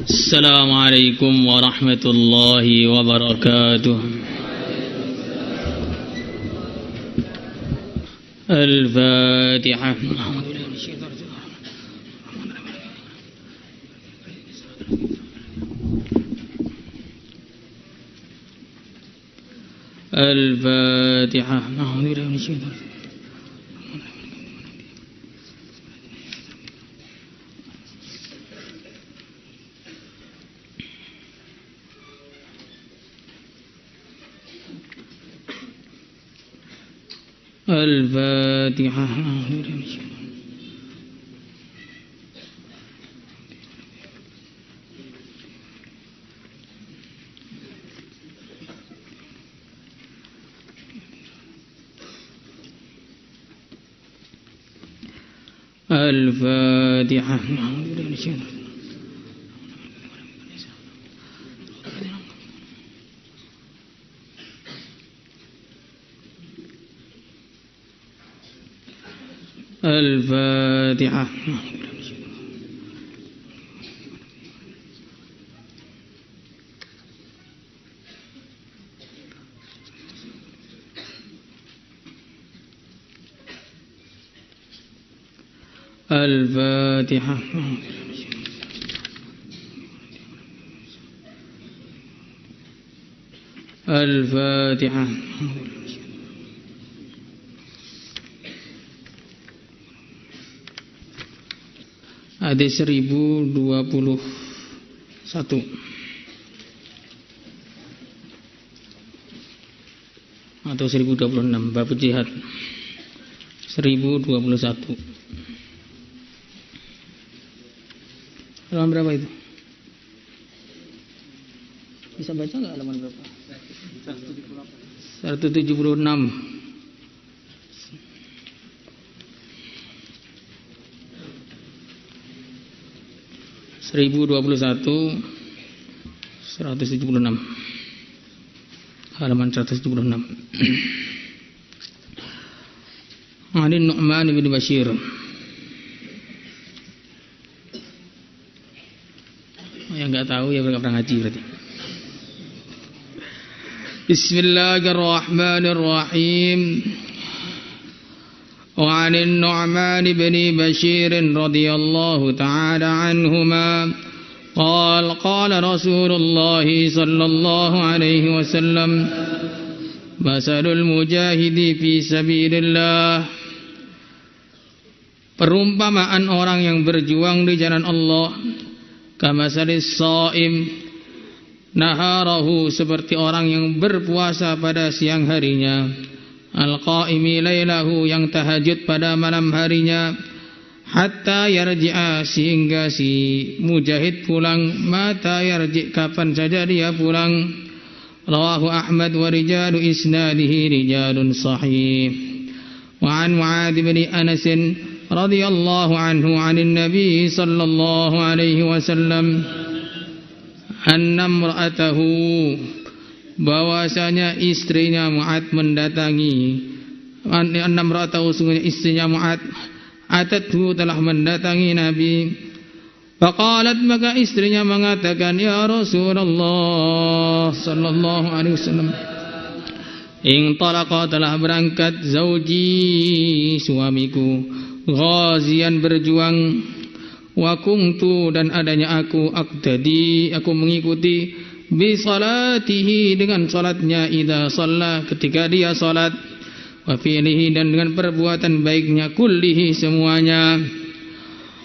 السلام عليكم ورحمة الله وبركاته. الفاتحة. الفاتحة. الفاتحة. الفاتحة. الفاتحة. الفاتحة. الفاتحة. Hadis 1021 atau 1026 bab jihad 1021. Halaman berapa itu? Bisa baca nggak halaman berapa? 176. 1021 176 halaman 176. Ani Nu'man bin Bashir. Yang enggak tahu ya enggak pernah ngaji berarti. Bismillahirrahmanirrahim. وعن النعمان بن بشير رضي الله تعالى عنهما قال قال رسول الله صلى الله عليه وسلم مثل المجاهد في سبيل الله. Perumpamaan orang yang berjuang di jalan Allah, kamasalis shaim naharahu, seperti orang yang berpuasa pada siang harinya, al-qaimi lailahu, yang tahajud pada malam harinya, hatta yarji'a, sehingga si mujahid pulang, mata yarji', kapan saja dia pulang. Rawahu Ahmad wa rijalu isnadihi rijalun sahih. Wa an Mu'adz bin Anas radhiyallahu anhu 'anil nabi sallallahu alaihi wasallam anna imra'atahu, bahwasanya istrinya Mu'adz mendatangi, anamratahu, sungguhnya istrinya Mu'adz, atathu, telah mendatangi Nabi. Faqalat, maka istrinya mengatakan, ya Rasulullah sallallahu alaihi wasallam, intalaqa, telah berangkat, zauji, suamiku, ghazian, berjuang, wa kuntu, dan adanya aku, aqtadi, aku mengikuti, bi salatihi, dengan salatnya, idza shalla, ketika dia salat, wa fi'lihi, dan dengan perbuatan baiknya, kullihi, semuanya.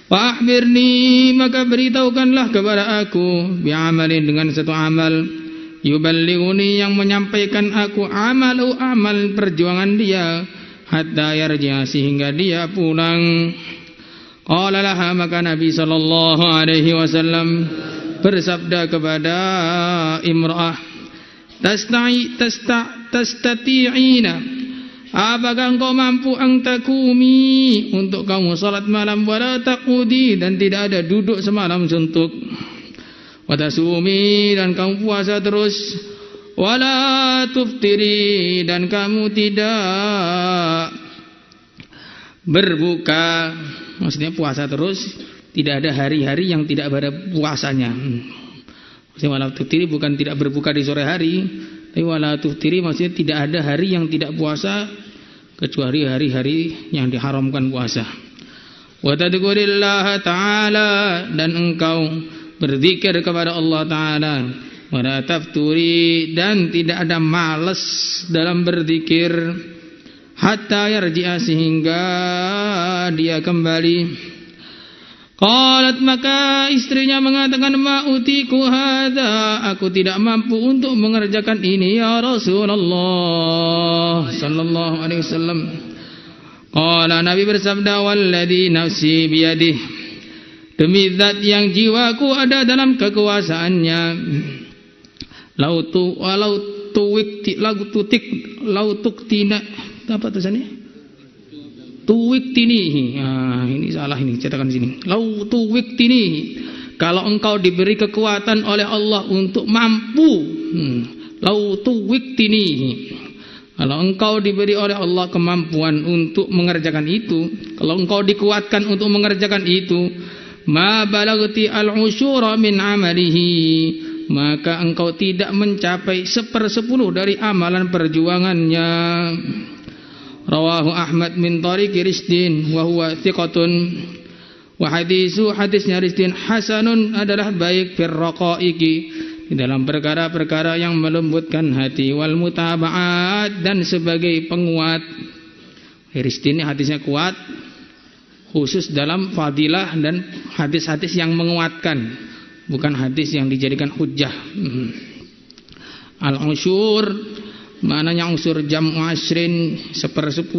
Wa akhbirni, maka beritahukanlah kepada aku, bi amalin, dengan satu amal, yuballighuni, yang menyampaikan aku, amalu, amal perjuangan dia, hatta yarji'a, sehingga dia pulang. Qala laha, maka Nabi sallallahu alaihi wasallam bersabda kepada imra'ah, tastati'ina, apakah engkau mampu, angtakumi, untuk kamu salat malam, wala taqudi, dan tidak ada duduk semalam suntuk, watasumi, dan kamu puasa terus, wala tuftiri, dan kamu tidak berbuka, maksudnya puasa terus, Tidak ada hari-hari yang tidak ada puasanya. Wala tuftiri bukan tidak berbuka di sore hari, tapi wala tuftiri maksudnya tidak ada hari yang tidak puasa kecuali hari-hari yang diharamkan puasa. Wa tadhkurillaha ta'ala, dan engkau berzikir kepada Allah Ta'ala. Wa la tafturi, dan tidak ada malas dalam berzikir. Hatta yarji'a, sehingga dia kembali. Qalat, maka istrinya mengatakan, ma utiku hadza, aku tidak mampu untuk mengerjakan ini ya Rasulullah sallallahu alaihi wasallam. Qala, Nabi bersabda, walladzi nafsi biyadihi, demi zat yang jiwaku ada dalam kekuasaannya, lau tuktina, apa tulisannya? Tuwiktini, ini salah, ini cetakan sini. Lau tuwiktini, kalau engkau diberi kekuatan oleh Allah untuk mampu, lau tuwiktini, kalau engkau diberi oleh Allah kemampuan untuk mengerjakan itu, kalau engkau dikuatkan untuk mengerjakan itu, ma balagti al-usyura min amalihi, maka engkau tidak mencapai 1/10 dari amalan perjuangannya. Rawahu Ahmad min tariqi Risdin wa huwa thiqatun, wa hadisnya Risdin hasanun, adalah baik fir raqaiqi, di dalam perkara-perkara yang melembutkan hati, wal mutaba'at, dan sebagai penguat. Risdin ini hadisnya kuat khusus dalam fadilah dan hadis-hadis yang menguatkan, bukan hadis yang dijadikan hujjah. Al-usyur maknanya unsur jam'u asyrin, 1/10.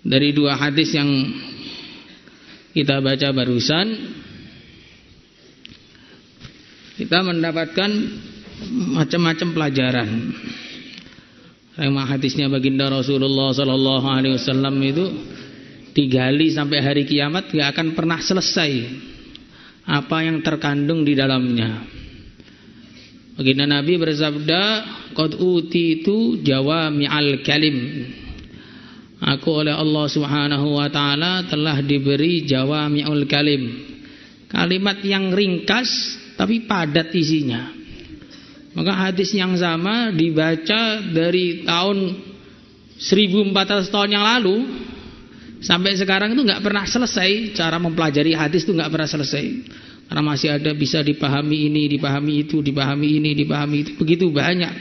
Dari dua hadis yang kita baca barusan, kita mendapatkan macam-macam pelajaran. Tema hadisnya baginda Rasulullah sallallahu alaihi wasallam itu digali sampai hari kiamat, gak akan pernah selesai apa yang terkandung di dalamnya. Baginda Nabi bersabda, qad utitu jawami'al kalim, aku oleh Allah Subhanahu wa taala telah diberi jawami'ul kalim, kalimat yang ringkas tapi padat isinya. Maka hadis yang sama dibaca dari tahun 1400 tahun yang lalu sampai sekarang itu nggak pernah selesai. Cara mempelajari hadis itu nggak pernah selesai, karena masih ada bisa dipahami ini, dipahami itu, dipahami ini, dipahami itu. Begitu banyak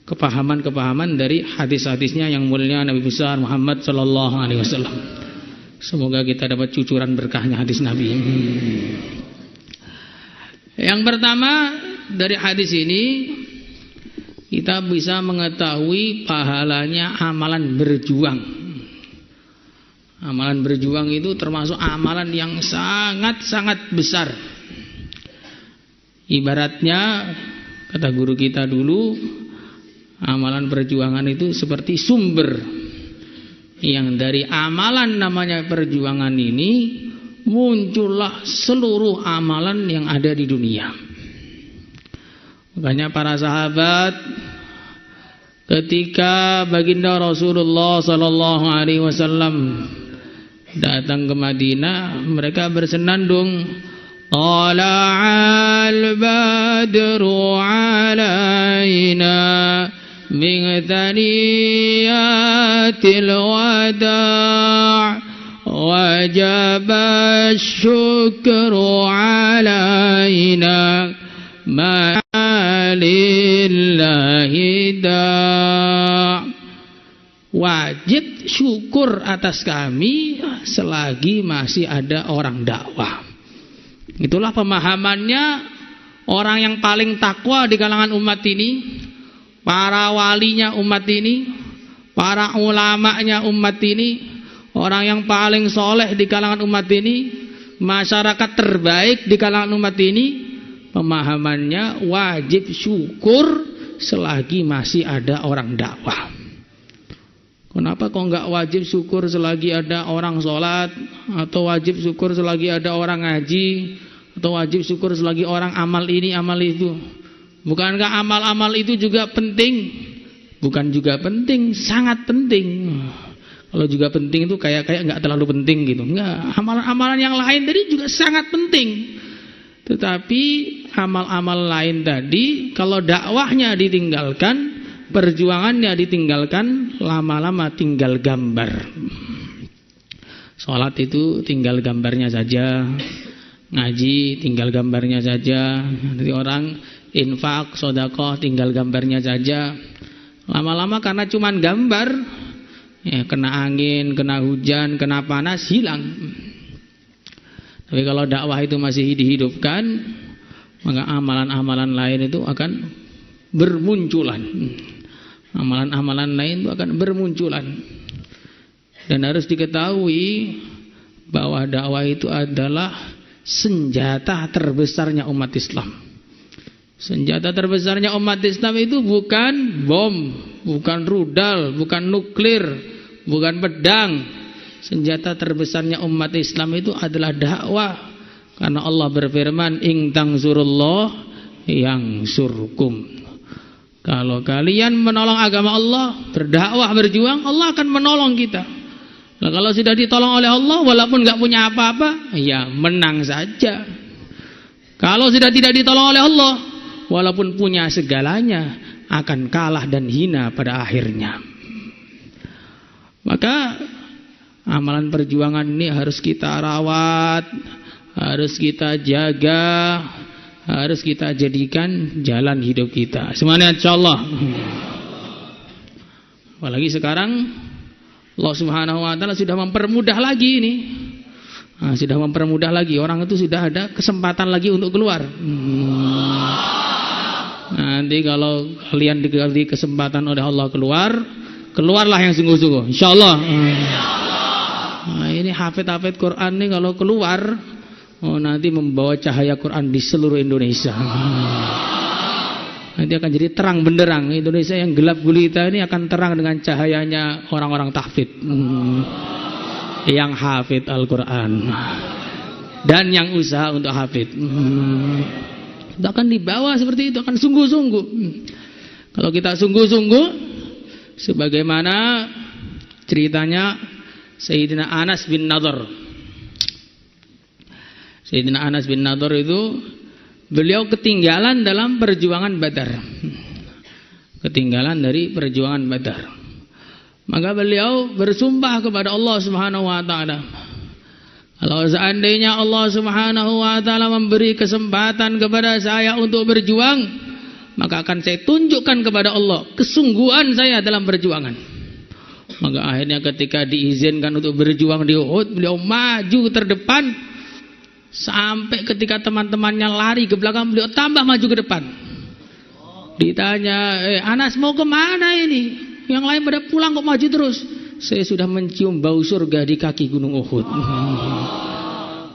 kepahaman-kepahaman dari hadis-hadisnya yang mulia Nabi besar Muhammad sallallahu alaihi wasallam. Semoga kita dapat cucuran berkahnya hadis Nabi. Yang pertama, dari hadis ini kita bisa mengetahui pahalanya amalan berjuang. Amalan berjuang itu termasuk amalan yang sangat-sangat besar. Ibaratnya, kata guru kita dulu, amalan perjuangan itu seperti sumber yang dari amalan namanya perjuangan ini muncullah seluruh amalan yang ada di dunia. Makanya para sahabat ketika baginda Rasulullah sallallahu alaihi wasallam datang ke Madinah, mereka bersenandung, tala'al badru alaina min thaniyatil wada' wajaba syukru alaina ma lillahi da'. Wajib syukur atas kami selagi masih ada orang dakwah. Itulah pemahamannya orang yang paling takwa di kalangan umat ini, para walinya umat ini, para ulamanya umat ini, orang yang paling soleh di kalangan umat ini, masyarakat terbaik di kalangan umat ini. Pemahamannya wajib syukur selagi masih ada orang dakwah. Kenapa kok enggak wajib syukur selagi ada orang sholat, atau wajib syukur selagi ada orang ngaji, atau wajib syukur selagi orang amal ini amal itu? Bukankah amal-amal itu juga penting? Bukan juga penting, sangat penting. Kalau juga penting itu kayak nggak terlalu penting gitu. Enggak, amalan-amalan yang lain tadi juga sangat penting. Tetapi amal-amal lain tadi kalau dakwahnya ditinggalkan, perjuangannya ditinggalkan, lama-lama tinggal gambar. Sholat itu tinggal gambarnya saja, ngaji tinggal gambarnya saja. Jadi orang infak, sedekah tinggal gambarnya saja. Lama-lama karena cuman gambar, ya, kena angin, kena hujan, kena panas, hilang. Tapi kalau dakwah itu masih dihidupkan, maka amalan-amalan lain itu akan bermunculan. Amalan-amalan lain itu akan bermunculan. Dan harus diketahui bahwa dakwah itu adalah senjata terbesarnya umat Islam. Senjata terbesarnya umat Islam itu bukan bom, bukan rudal, bukan nuklir, bukan pedang. Senjata terbesarnya umat Islam itu adalah dakwah. Karena Allah berfirman, "In tanzurullah yansurkum." Kalau kalian menolong agama Allah, berdakwah, berjuang, Allah akan menolong kita. Nah, kalau sudah ditolong oleh Allah, walaupun nggak punya apa-apa, ya menang saja. Kalau sudah tidak ditolong oleh Allah, walaupun punya segalanya, akan kalah dan hina pada akhirnya. Maka amalan perjuangan ini harus kita rawat, harus kita jaga, harus kita jadikan jalan hidup kita. Semuanya insyaallah. Apalagi sekarang Allah Subhanahu wa taala sudah mempermudah lagi ini. Nah, sudah mempermudah lagi, orang itu sudah ada kesempatan lagi untuk keluar. Nanti kalau kalian diberi kesempatan oleh Allah keluarlah yang sungguh-sungguh, insyaallah. Nah, ini hafid Quran nih kalau keluar, nanti membawa cahaya Quran di seluruh Indonesia. Nanti akan jadi terang benderang. Indonesia yang gelap gulita ini akan terang dengan cahayanya orang-orang tahfidz, yang hafid Al-Quran dan yang usaha untuk hafid. Itu akan dibawa seperti itu, akan sungguh-sungguh. Kalau kita sungguh-sungguh, sebagaimana ceritanya Sayyidina Anas bin Nadhr. Sayyidina Anas bin Nadhr itu beliau ketinggalan dalam perjuangan Badar. Ketinggalan dari perjuangan Badar. Maka beliau bersumpah kepada Allah Subhanahu wa taala, kalau seandainya Allah Subhanahu wa taala memberi kesempatan kepada saya untuk berjuang, maka akan saya tunjukkan kepada Allah kesungguhan saya dalam perjuangan. Maka akhirnya ketika diizinkan untuk berjuang di Uhud, beliau maju terdepan, sampai ketika teman-temannya lari ke belakang, beliau tambah maju ke depan. Ditanya, Anas mau kemana ini? Yang lain pada pulang kok maju terus? Saya sudah mencium bau surga di kaki gunung Uhud.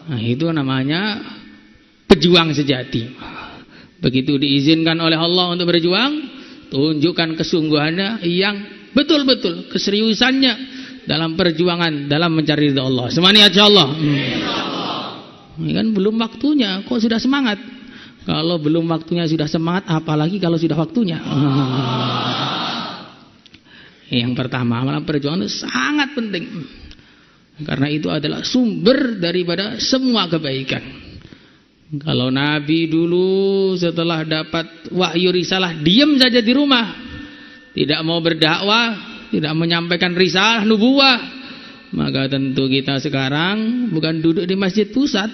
Nah, itu namanya pejuang sejati. Begitu diizinkan oleh Allah untuk berjuang, tunjukkan kesungguhannya yang betul-betul, keseriusannya dalam perjuangan, dalam mencari ridha Allah. Semuanya insyaallah. Ini kan belum waktunya, kok sudah semangat? Kalau belum waktunya sudah semangat, apalagi kalau sudah waktunya. Yang pertama, amalan perjuangan itu sangat penting. Karena itu adalah sumber daripada semua kebaikan. Kalau Nabi dulu setelah dapat wahyu risalah, diam saja di rumah, tidak mau berdakwah, tidak menyampaikan risalah nubuwah, maka tentu kita sekarang bukan duduk di masjid pusat,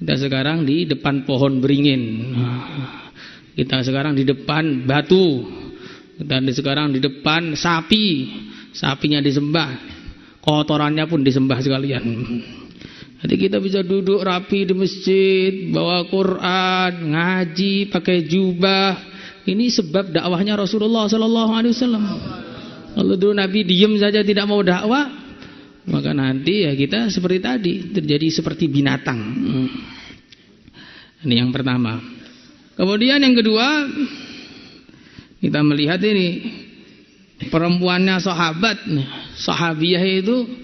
kita sekarang di depan pohon beringin, kita sekarang di depan batu, kita sekarang di depan sapi, sapinya disembah, kotorannya pun disembah sekalian. Jadi kita bisa duduk rapi di masjid, bawa Quran, ngaji, pakai jubah. Ini sebab dakwahnya Rasulullah SAW. Kalau dulu Nabi diam saja tidak mau dakwah, maka nanti ya kita seperti tadi, terjadi seperti binatang. Ini yang pertama. Kemudian yang kedua, kita melihat ini perempuannya sahabiyah itu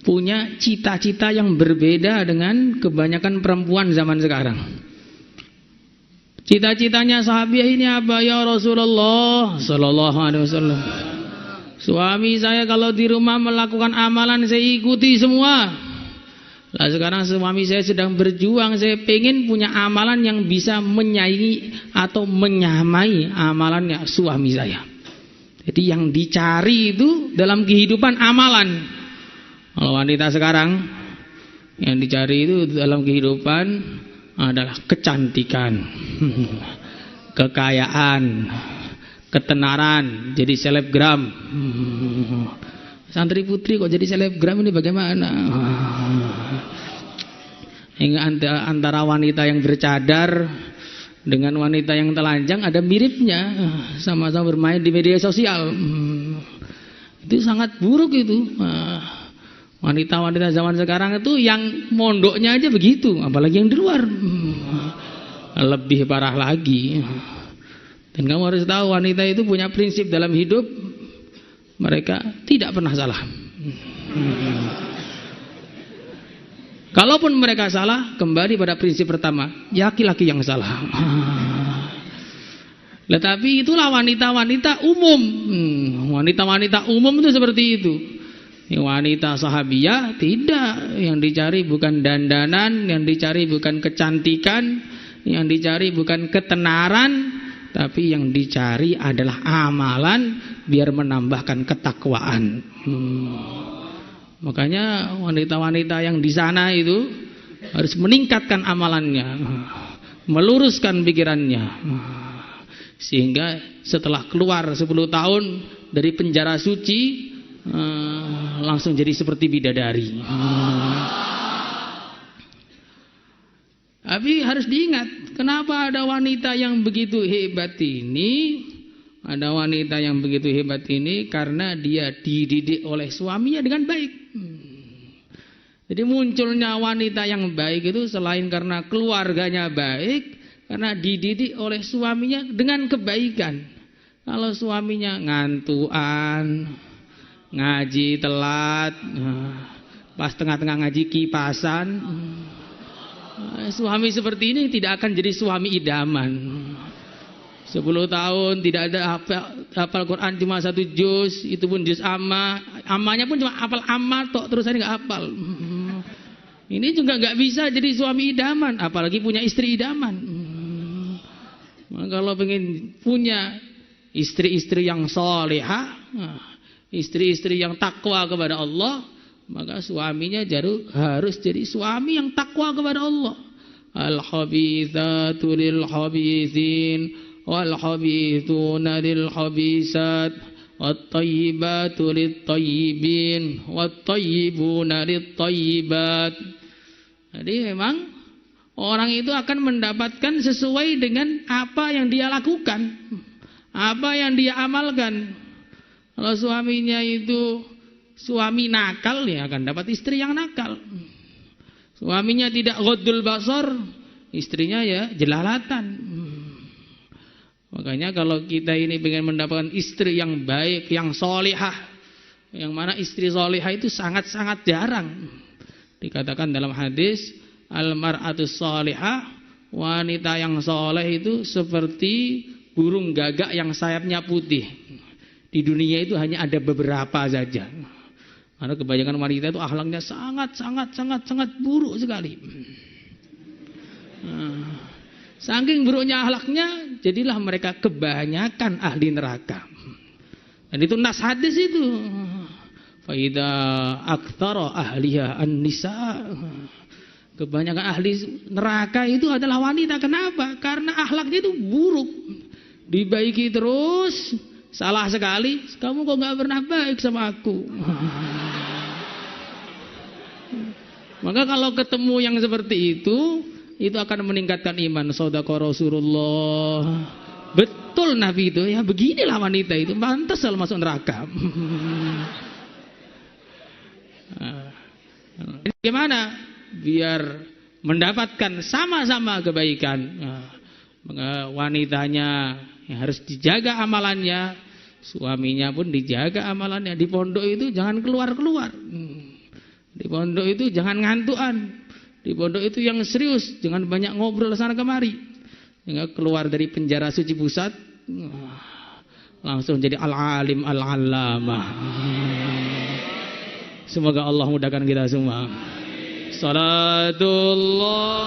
punya cita-cita yang berbeda dengan kebanyakan perempuan zaman sekarang. Cita-citanya sahabiyah ini apa? Ya Rasulullah sallallahu alaihi wasallam, Suami saya kalau di rumah melakukan amalan saya ikuti semua. Lah sekarang suami saya sedang berjuang, saya pengen punya amalan yang bisa menyaingi atau menyamai amalannya suami saya. Jadi yang dicari itu dalam kehidupan amalan. Kalau wanita sekarang yang dicari itu dalam kehidupan adalah kecantikan, kekayaan, ketenaran, jadi selebgram. Santri putri kok jadi selebgram ini bagaimana? Hingga antara wanita yang bercadar dengan wanita yang telanjang ada miripnya, sama-sama bermain di media sosial. Itu sangat buruk itu. Wanita-wanita zaman sekarang itu yang mondoknya aja begitu, apalagi yang di luar. Lebih parah lagi. Dan kamu harus tahu wanita itu punya prinsip dalam hidup, mereka tidak pernah salah. Kalaupun mereka salah, kembali pada prinsip pertama, laki-laki yang salah. Tetapi itulah wanita-wanita umum. Wanita-wanita umum itu seperti itu. Wanita sahabiah tidak, yang dicari bukan dandanan, yang dicari bukan kecantikan, yang dicari bukan ketenaran, tapi yang dicari adalah amalan biar menambahkan ketakwaan. Makanya wanita-wanita yang di sana itu harus meningkatkan amalannya, meluruskan pikirannya, sehingga setelah keluar 10 tahun dari penjara suci langsung jadi seperti bidadari. Tapi harus diingat, kenapa ada wanita yang begitu hebat ini? Ada wanita yang begitu hebat ini karena dia dididik oleh suaminya dengan baik. Jadi munculnya wanita yang baik itu selain karena keluarganya baik, karena dididik oleh suaminya dengan kebaikan. Kalau suaminya ngantuan, ngaji telat, pas tengah-tengah ngaji kipasan, suami seperti ini tidak akan jadi suami idaman. 10 tahun tidak ada hafal Quran cuma 1 juz, itu pun juz amma, ammanya pun cuma hafal amma tok, terus saya nggak hafal. Ini juga nggak bisa jadi suami idaman, apalagi punya istri idaman. Kalau pengen punya istri-istri yang salihah, istri-istri yang takwa kepada Allah, maka suaminya harus jadi suami yang takwa kepada Allah. Al-khabithatu lil-khabithin wal-khabithuna lil-khabisat wat-tayyibatu lit-tayyibin wat-tayyibuna lit-tayyibat. Jadi memang orang itu akan mendapatkan sesuai dengan apa yang dia lakukan, apa yang dia amalkan. Kalau suaminya itu suami nakal, ya akan dapat istri yang nakal. Suaminya tidak ghaddul basar, istrinya ya jelalatan. Makanya kalau kita ini ingin mendapatkan istri yang baik, yang solihah, yang mana istri solihah itu sangat-sangat jarang. Dikatakan dalam hadis, al-mar'atus solihah, wanita yang soleh itu seperti burung gagak yang sayapnya putih. Di dunia itu hanya ada beberapa saja. Karena kebanyakan wanita itu akhlaknya sangat buruk sekali. Saking buruknya akhlaknya, jadilah mereka kebanyakan ahli neraka. Dan itu nas hadis itu. Faida aktsara ahliha an-nisa. Kebanyakan ahli neraka itu adalah wanita. Kenapa? Karena akhlaknya itu buruk. Dibaiki terus, salah sekali, kamu kok nggak pernah baik sama aku. Maka kalau ketemu yang seperti itu akan meningkatkan iman. Shadaqa Rasulullah. Betul Nabi itu, ya beginilah wanita itu, pantas kalau masuk neraka. Bagaimana? Biar mendapatkan sama-sama kebaikan. Wanitanya yang harus dijaga amalannya, suaminya pun dijaga amalannya. Di pondok itu jangan keluar-keluar. Di pondok itu jangan ngantuan. Di pondok itu yang serius, jangan banyak ngobrol sana kemari. Hingga keluar dari penjara suci pusat, langsung jadi al-alim al-allamah. Semoga Allah mudahkan kita semua. Salatullah